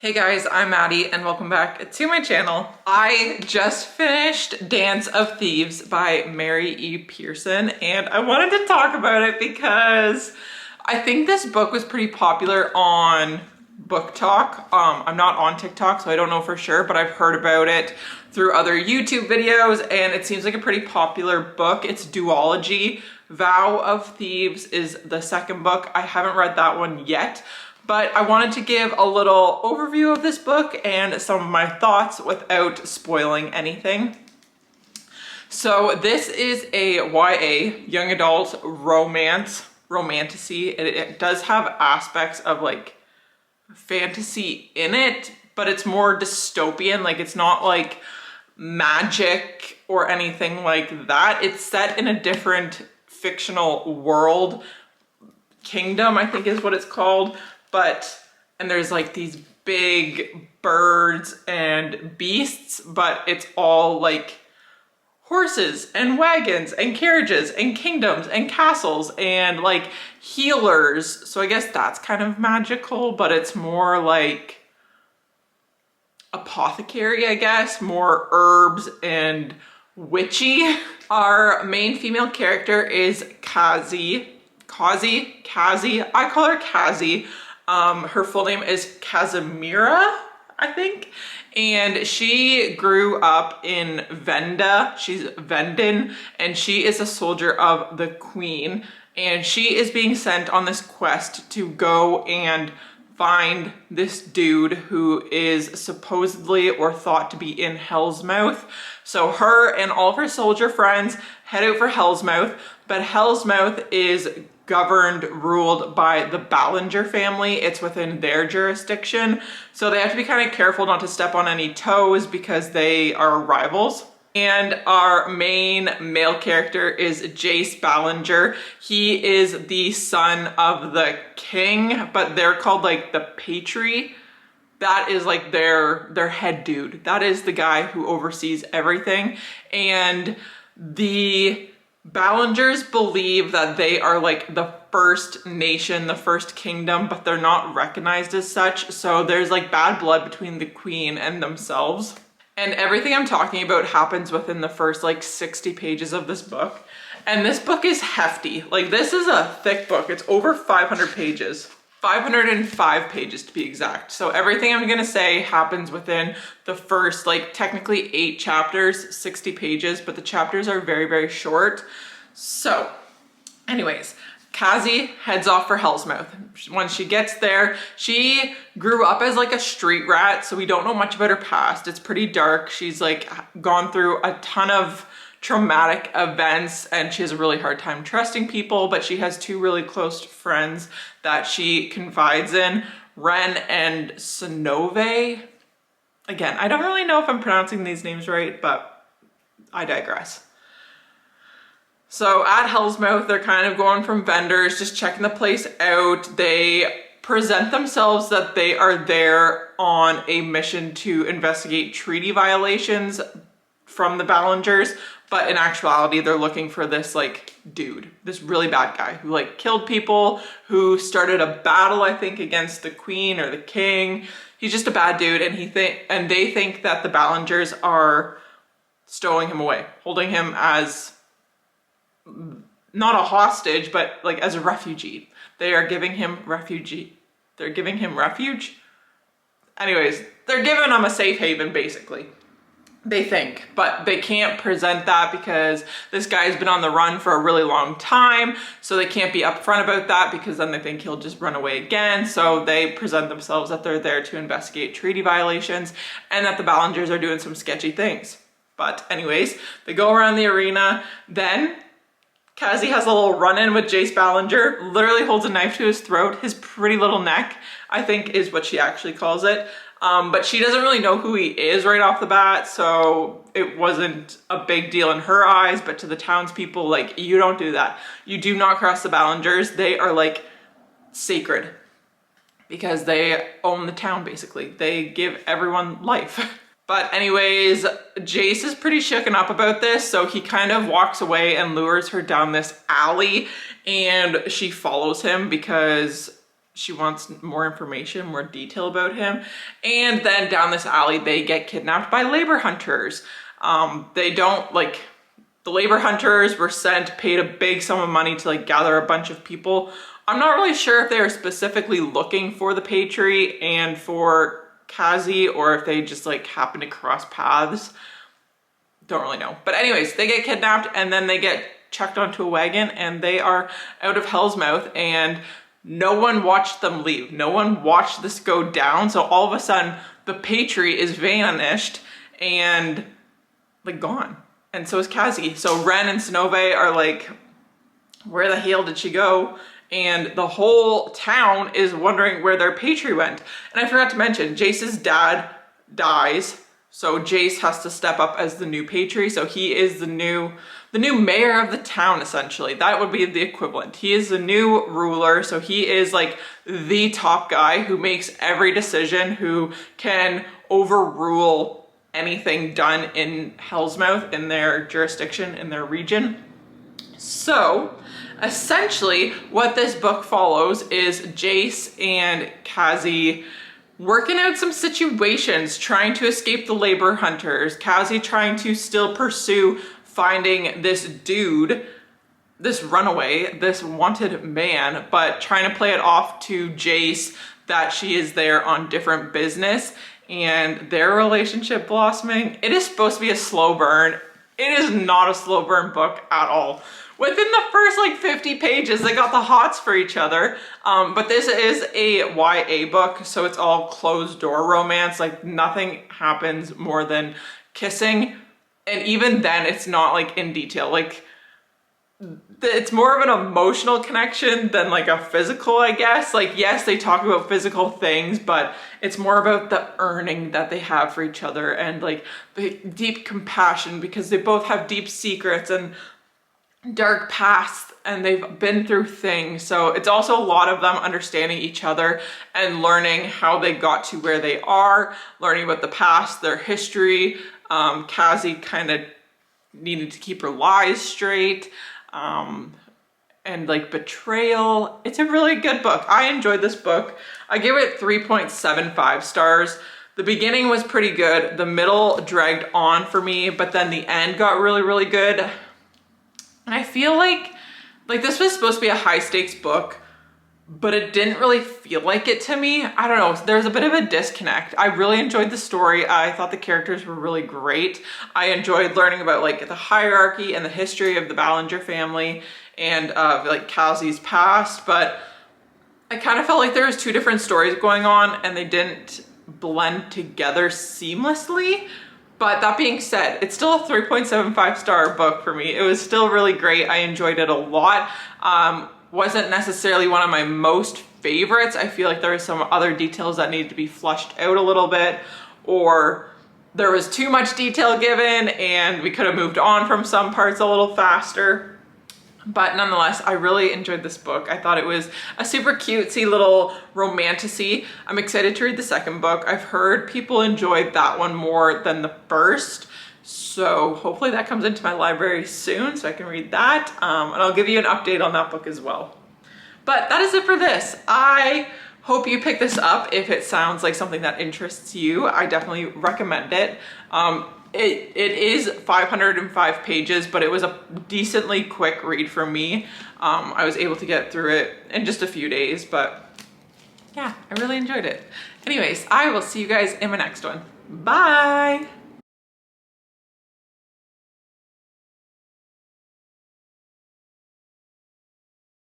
Hey guys, I'm Maddie and welcome back to my channel. I just finished Dance of Thieves by Mary E. Pearson and I wanted to talk about it because I think this book was pretty popular on Book Talk. I'm not on TikTok, so I don't know for sure, but I've heard about it through other YouTube videos and it seems like a pretty popular book. It's duology. Vow of Thieves is the second book. I haven't read that one yet. But I wanted to give a little overview of this book and some of my thoughts without spoiling anything. So this is a YA, young adult romantasy. It does have aspects of like fantasy in it, but it's more dystopian. Like it's not like magic or anything like that. It's set in a different fictional world. Kingdom, I think is what it's called. And there's like these big birds and beasts, but it's all like horses and wagons and carriages and kingdoms and castles and like healers. So I guess that's kind of magical, but it's more like apothecary, I guess, more herbs and witchy. Our main female character is Kazi. I call her Kazi. Her full name is Casimira, I think. And she grew up in Venda. She's Vendin, and she is a soldier of the Queen. And she is being sent on this quest to go and find this dude who is supposedly or thought to be in Hell's Mouth. So her and all of her soldier friends head out for Hell's Mouth, but Hell's Mouth is ruled by the Ballinger family. It's within their jurisdiction. So they have to be kind of careful not to step on any toes because they are rivals. And our main male character is Jace Ballinger. He is the son of the king, but they're called like the Patri. That is like their head dude. That is the guy who oversees everything. And the Ballingers believe that they are like the first nation, the first kingdom, but they're not recognized as such. So there's like bad blood between the queen and themselves. And everything I'm talking about happens within the first like 60 pages of this book. And this book is hefty. Like this is a thick book. It's over 500 pages. 505 pages to be exact. So everything I'm gonna say happens within the first, like technically 8 chapters, 60 pages, but the chapters are very, very short. So anyways, Kazi heads off for Hell's Mouth. When she gets there, she grew up as like a street rat, so we don't know much about her past. It's pretty dark. She's like gone through a ton of traumatic events and she has a really hard time trusting people, but she has 2 really close friends that she confides in, Ren and Sonove. Again, I don't really know if I'm pronouncing these names right, but I digress. So at Hell's Mouth, they're kind of going from vendors, just checking the place out. They present themselves that they are there on a mission to investigate treaty violations from the Ballingers, but in actuality, they're looking for this like dude, this really bad guy who like killed people, who started a battle, I think, against the queen or the king. He's just a bad dude, and they think that the Ballingers are stowing him away, holding him as not a hostage, but like as a refugee. They are giving him refugee. They're giving him refuge. Anyways, they're giving him a safe haven, basically. They think, but they can't present that because this guy's been on the run for a really long time. So they can't be upfront about that because then they think he'll just run away again. So they present themselves that they're there to investigate treaty violations and that the Ballingers are doing some sketchy things. But anyways, they go around the arena. Then Kazi has a little run-in with Jace Ballinger, literally holds a knife to his throat. His pretty little neck, I think, is what she actually calls it. But she doesn't really know who he is right off the bat, so it wasn't a big deal in her eyes, but to the townspeople, like, you don't do that. You do not cross the Ballingers. They are like sacred because they own the town, basically. They give everyone life. But anyways, Jace is pretty shooken up about this, so he kind of walks away and lures her down this alley, and she follows him because she wants more information, more detail about him. And then down this alley, they get kidnapped by labor hunters. They don't like, the labor hunters were paid a big sum of money to like gather a bunch of people. I'm not really sure if they were specifically looking for the Patry and for Kazi, or if they just like happened to cross paths. Don't really know. But anyways, they get kidnapped and then they get chucked onto a wagon and they are out of Hell's Mouth, and no one watched them leave. No one watched this go down. So all of a sudden the Patry is vanished and like gone. And so is Kazi. So Ren and Snove are like, where the hell did she go? And the whole town is wondering where their Patry went. And I forgot to mention, Jace's dad dies. So Jace has to step up as the new Patry. So he is the new mayor of the town, essentially. That would be the equivalent. He is the new ruler. So he is like the top guy who makes every decision, who can overrule anything done in Hell's Mouth, in their jurisdiction, in their region. So essentially what this book follows is Jace and Kazi working out some situations, trying to escape the labor hunters. Kazi trying to still pursue finding this dude, this runaway, this wanted man, but trying to play it off to Jace that she is there on different business, and their relationship blossoming. It is supposed to be a slow burn. It is not a slow burn book at all. Within the first like 50 pages, they got the hots for each other. But this is a YA book, so it's all closed door romance. Like nothing happens more than kissing. And even then it's not like in detail. Like it's more of an emotional connection than like a physical, I guess. Like yes, they talk about physical things, but it's more about the earning that they have for each other and like the deep compassion, because they both have deep secrets and dark past and they've been through things. So it's also a lot of them understanding each other and learning how they got to where they are, learning about the past, their history. Kazi kind of needed to keep her lies straight, and like betrayal. It's a really good book. I enjoyed this book. I give it 3.75 stars. The beginning was pretty good. The middle dragged on for me, but then the end got really, really good. And I feel like this was supposed to be a high stakes book, but it didn't really feel like it to me. I don't know, there's a bit of a disconnect. I really enjoyed the story. I thought the characters were really great. I enjoyed learning about like the hierarchy and the history of the Ballinger family and like Kazi's past, but I kind of felt like there was two different stories going on and they didn't blend together seamlessly. But that being said, it's still a 3.75 star book for me. It was still really great. I enjoyed it a lot. Wasn't necessarily one of my most favorites. I feel like there were some other details that needed to be flushed out a little bit, or there was too much detail given and we could have moved on from some parts a little faster. But nonetheless, I really enjoyed this book. I thought it was a super cutesy little romantasy. I'm excited to read the second book. I've heard people enjoyed that one more than the first. So hopefully that comes into my library soon so I can read that. And I'll give you an update on that book as well. But that is it for this. I hope you pick this up if it sounds like something that interests you. I definitely recommend it. It is 505 pages, but it was a decently quick read for me. I was able to get through it in just a few days, but yeah, I really enjoyed it. Anyways, I will see you guys in my next one. Bye!